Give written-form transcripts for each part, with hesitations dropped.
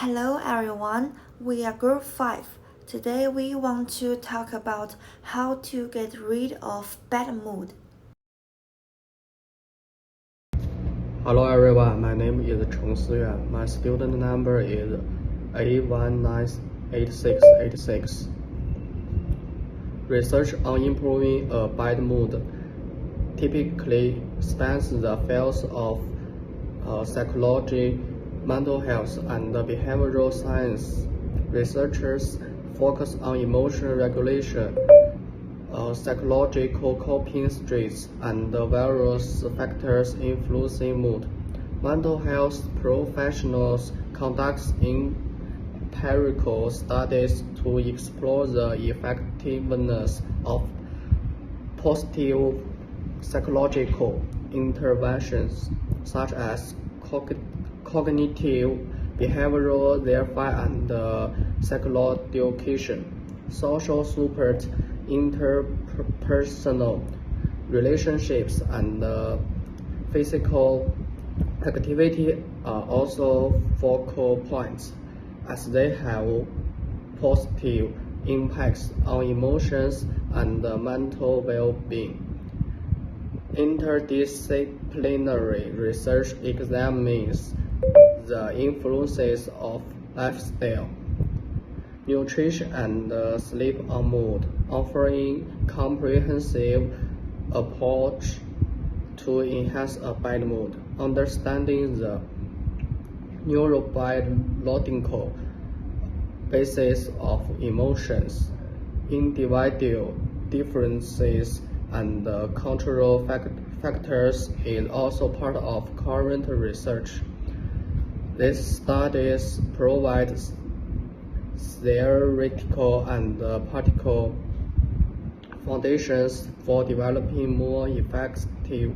Hello everyone, we are Group 5. Today we want to talk about how to get rid of bad mood. Hello everyone, my name is Cheng Siyuan. My student number is A198686. Research on improving a bad mood typically spans the fields of psychology, mental health, and behavioral science. Researchers focus on emotional regulation, psychological coping strategies, and various factors influencing mood. Mental health professionals conduct empirical studies to explore the effectiveness of positive psychological interventions such as cognitive behavioral therapy and psychoeducation, social support, interpersonal relationships, and physical activity are also focal points, as they have positive impacts on emotions and mental well-being. Interdisciplinary research examines the influences of lifestyle, nutrition, and sleep on mood, offering comprehensive approach to enhance a bad mood. Understanding the neurobiological basis of emotions, individual differences, and cultural factors is also part of current research. These studies provide theoretical and practical foundations for developing more effective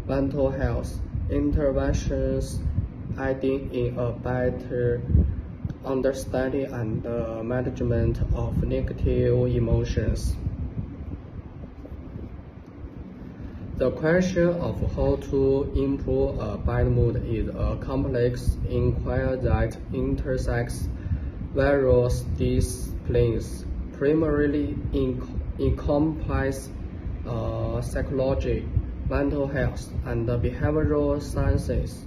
mental health interventions, aiding in a better understanding and management of negative emotions. The question of how to improve a bad mood is a complex inquiry that intersects various disciplines, primarily encompass psychology, mental health, and behavioral sciences.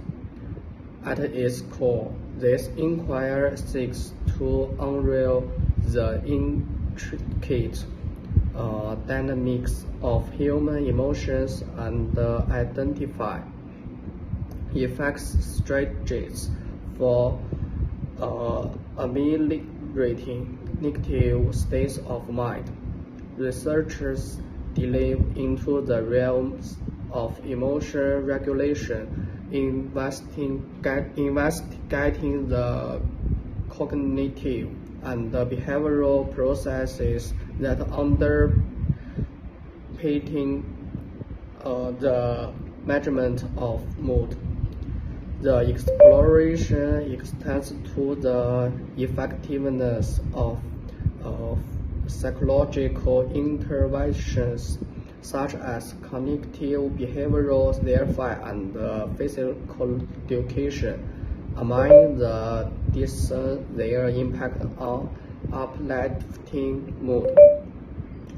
At its core, this inquiry seeks to unravel the intricate dynamics of human emotions and identify effective strategies for ameliorating negative states of mind. Researchers delve into the realms of emotion regulation, investigating the cognitive and behavioral processes that underpin the measurement of mood. The exploration extends to the effectiveness of psychological interventions such as cognitive behavioral therapy and physical education. Among the their impact on uplifting mood.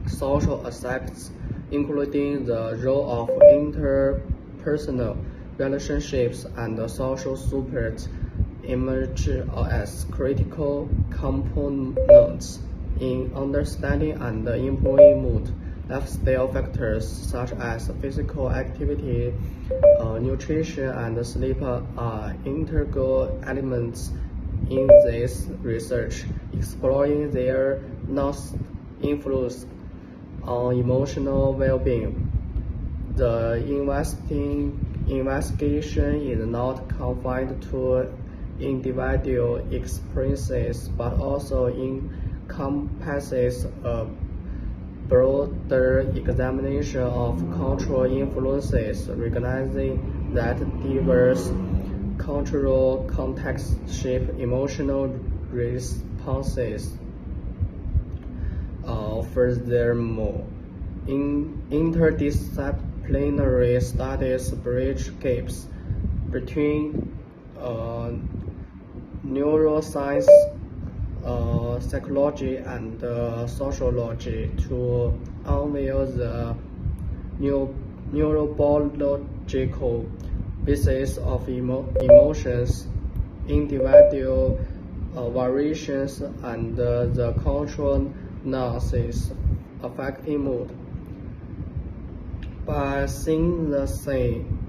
Social aspects, including the role of interpersonal relationships and social support, emerge as critical components in understanding and improving mood. Lifestyle factors such as physical activity, nutrition, and sleep are integral elements in this research, exploring their influence on emotional well-being. The investigation is not confined to individual experiences, but also encompasses a broader examination of cultural influences, recognizing that diverse cultural contexts shape emotional responses. Furthermore, interdisciplinary studies bridge gaps between neuroscience, psychology, and sociology to unveil the neurobiological basis of emotions, individual variations, and the cultural nuances affecting mood. By seeing the same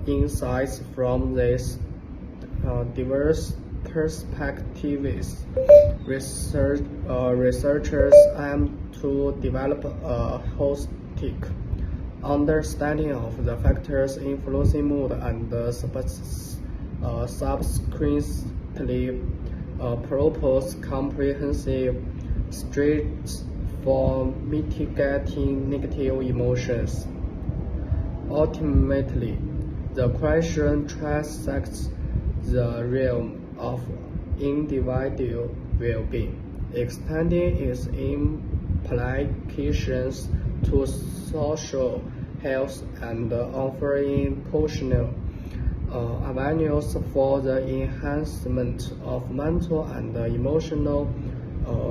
insights from these diverse perspectives, researchers aim to develop a holistic understanding of the factors influencing mood and subsequently propose comprehensive strategies for mitigating negative emotions. Ultimately, the question transcends the realm of individual well-being, extending its implications to social health and offering personal avenues for the enhancement of mental and emotional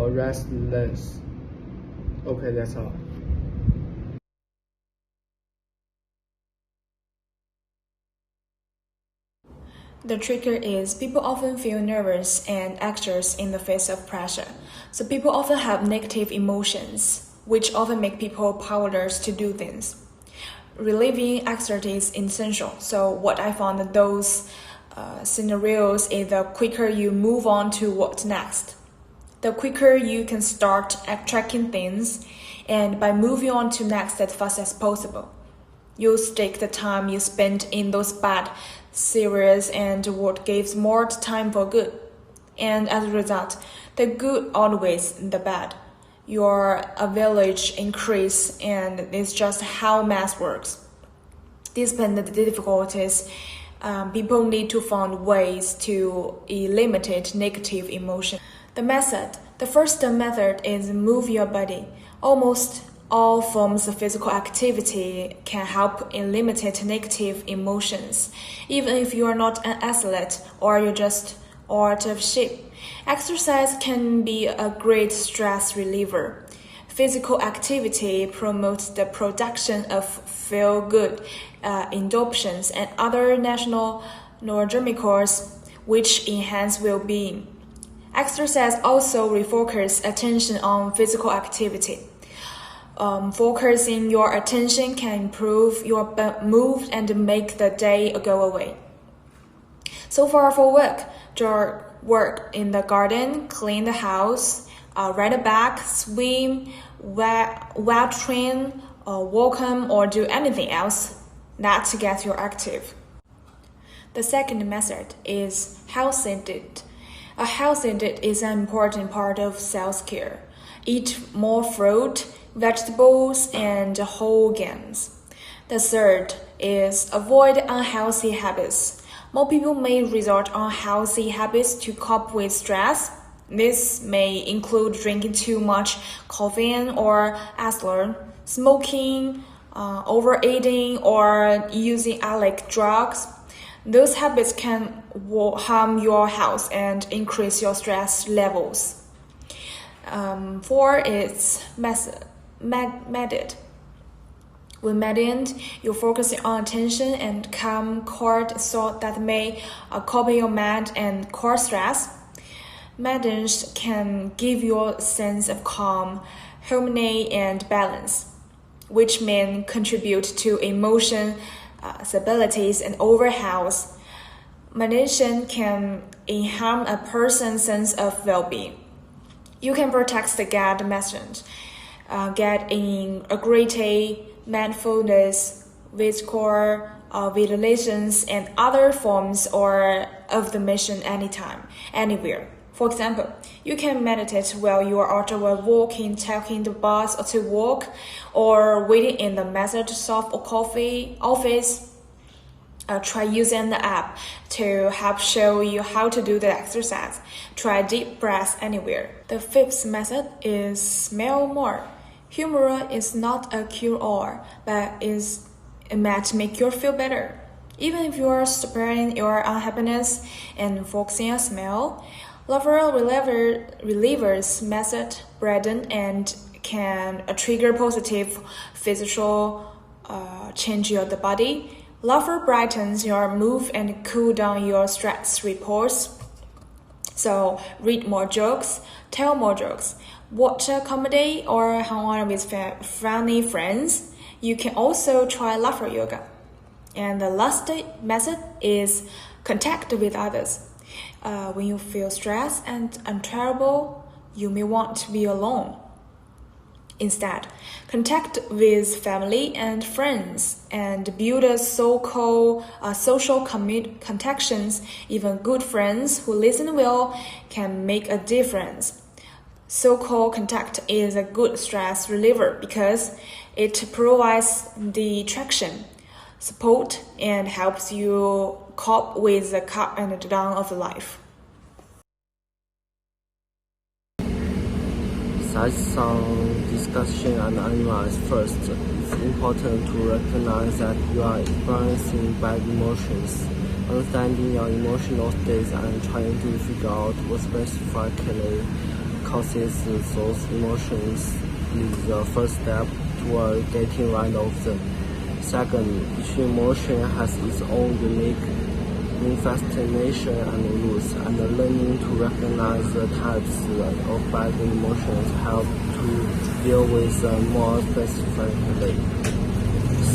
resilience. Okay, that's all. The trigger is people often feel nervous and anxious in the face of pressure. So people often have negative emotions, which often make people powerless to do things. Relieving anxiety is essential. So what I found in those scenarios is the quicker you move on to what's next, the quicker you can start tracking things, and by moving on to next as fast as possible, you stick the time you spent in those bad series and what gives more time for good. And as a result, the good outweighs the bad. Your average increase, and it's just how math works. Despite the difficulties, people need to find ways to eliminate negative emotion. The first method is move your body. Almost all forms of physical activity can help eliminate negative emotions, even if you are not an athlete or you're just out of shape. Exercise can be a great stress reliever. Physical activity promotes the production of feel-good endorphins and other natural neurochemicals, which enhance well-being. Exercise also refocuses attention on physical activity. Focusing your attention can improve your mood and make the day go away. So far for work in the garden, clean the house, ride a bike, swim, weight train, walk home, or do anything else that gets you active. The second method is healthy diet. A healthy diet is an important part of self-care. Eat more fruit, vegetables, and whole grains. The third is avoid unhealthy habits. More people may resort to unhealthy habits to cope with stress. This may include drinking too much caffeine or alcohol, smoking, overeating, or using illicit drugs. Those habits can harm your health and increase your stress levels. Four is meditate. When meditating, you focus on attention and calm cord thought that may calm your mind and cause stress. Meditation can give you a sense of calm, harmony, and balance, which may contribute to emotion stabilities and overall health. Meditation can enhance a person's sense of well-being. You can practice the GAD method, get in a great mindfulness, visual visualizations, and other forms of the mission anytime, anywhere. For example, you can meditate while you are out walking, taking the bus to work, or waiting in the Microsoft or coffee office. Try using the app to help show you how to do the exercise. Try deep breaths anywhere. The fifth method is smile more. Humor is not a cure-all, but it might make you feel better. Even if you are spreading your unhappiness and focusing on smile, laughter relievers method broaden and can trigger positive physical change in the body. Laughter brightens your mood and cool down your stress reports. So read more jokes, tell more jokes, watch a comedy or hang out with funny friends. You can also try laughter yoga. And the last method is contact with others. When you feel stressed and unbearable, you may want to be alone. Instead, contact with family and friends and build a so-called social connections. Even good friends who listen well can make a difference. So-called contact is a good stress reliever because it provides the traction, support, and helps you cope with the up and down of life. Such some discussion and analyze first. It's important to recognize that you are experiencing bad emotions. Understanding your emotional states and trying to figure out what specifically causes those emotions is the first step toward getting rid of them. Second, each emotion has its own unique manifestation and rules, and learning to recognize the types of bad emotions help to deal with them more specifically.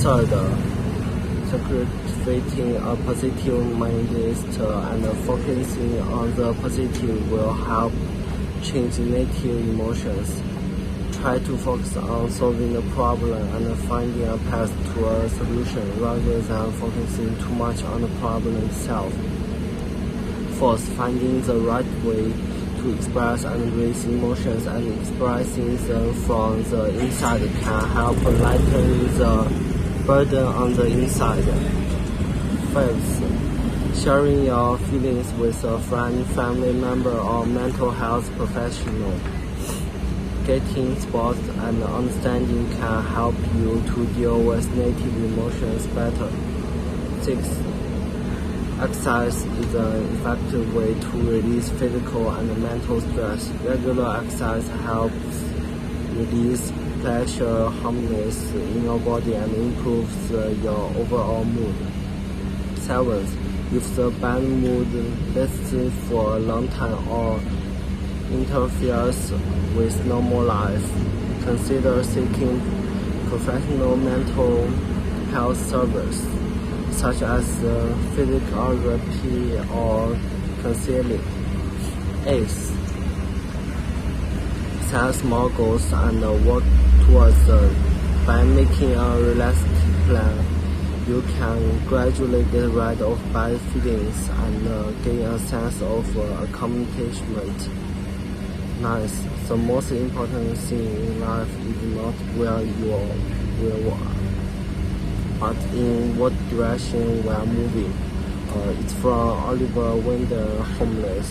Third, cultivating a positive mindset and focusing on the positive will help change negative emotions. Try to focus on solving the problem and finding a path to a solution rather than focusing too much on the problem itself. Fourth, finding the right way to express and release emotions and expressing them from the inside can help lighten the burden on the inside. Fifth, sharing your feelings with a friend, family member, or mental health professional. Getting support and understanding can help you to deal with negative emotions better. 6. Exercise is an effective way to release physical and mental stress. Regular exercise helps release pleasure hormones in your body and improves your overall mood. 7. If the bad mood lasts for a long time or interferes with normal life, consider seeking professional mental health service, such as physical therapy or counseling. 8. Set small goals and work towards them. By making a realistic plan, you can gradually get rid of bad feelings and gain a sense of accomplishment. 9. The most important thing in life is not where you are, but in what direction we are moving. It's from Oliver Wendell Holmes.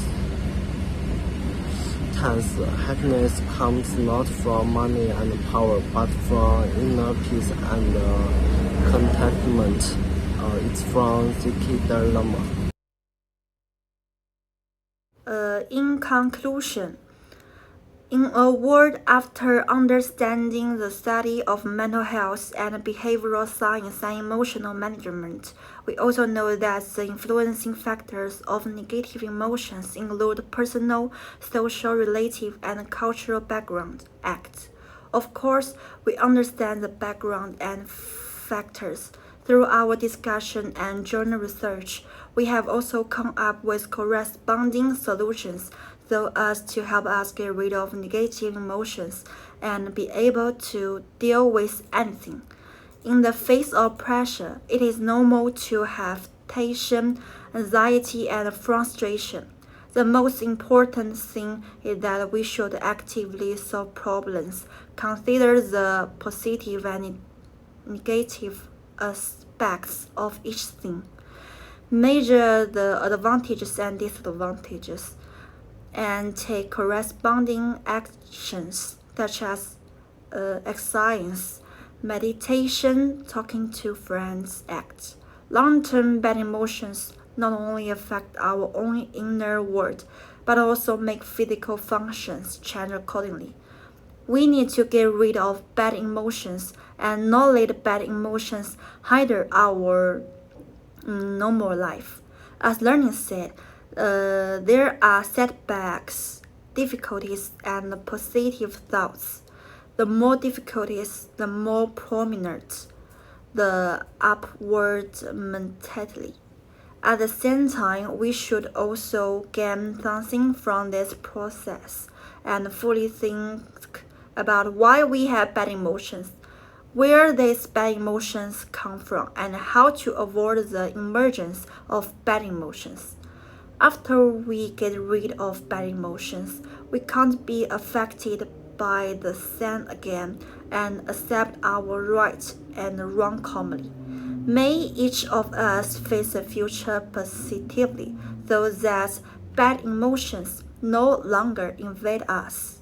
10th, happiness comes not from money and power, but from inner peace and contentment. It's from Ziki Dalai. In conclusion, in a world after understanding the study of mental health and behavioral science and emotional management, we also know that the influencing factors of negative emotions include personal, social, relative, and cultural background acts. Of course, we understand the background and factors. Through our discussion and journal research, we have also come up with corresponding solutions so as to help us get rid of negative emotions and be able to deal with anything. In the face of pressure, it is normal to have tension, anxiety, and frustration. The most important thing is that we should actively solve problems, consider the positive and negative aspects of each thing, measure the advantages and disadvantages, and take corresponding actions such as exercise, meditation, talking to friends, act. Long-term bad emotions not only affect our own inner world, but also make physical functions change accordingly. We need to get rid of bad emotions and not let bad emotions hinder our normal life. As Learning said, there are setbacks, difficulties, and positive thoughts. The more difficulties, the more prominent the upward mentality. At the same time, we should also gain something from this process and fully think about why we have bad emotions, where these bad emotions come from, and how to avoid the emergence of bad emotions. After we get rid of bad emotions, we can't be affected by the same again and accept our right and wrong calmly. May each of us face the future positively so that bad emotions no longer invade us.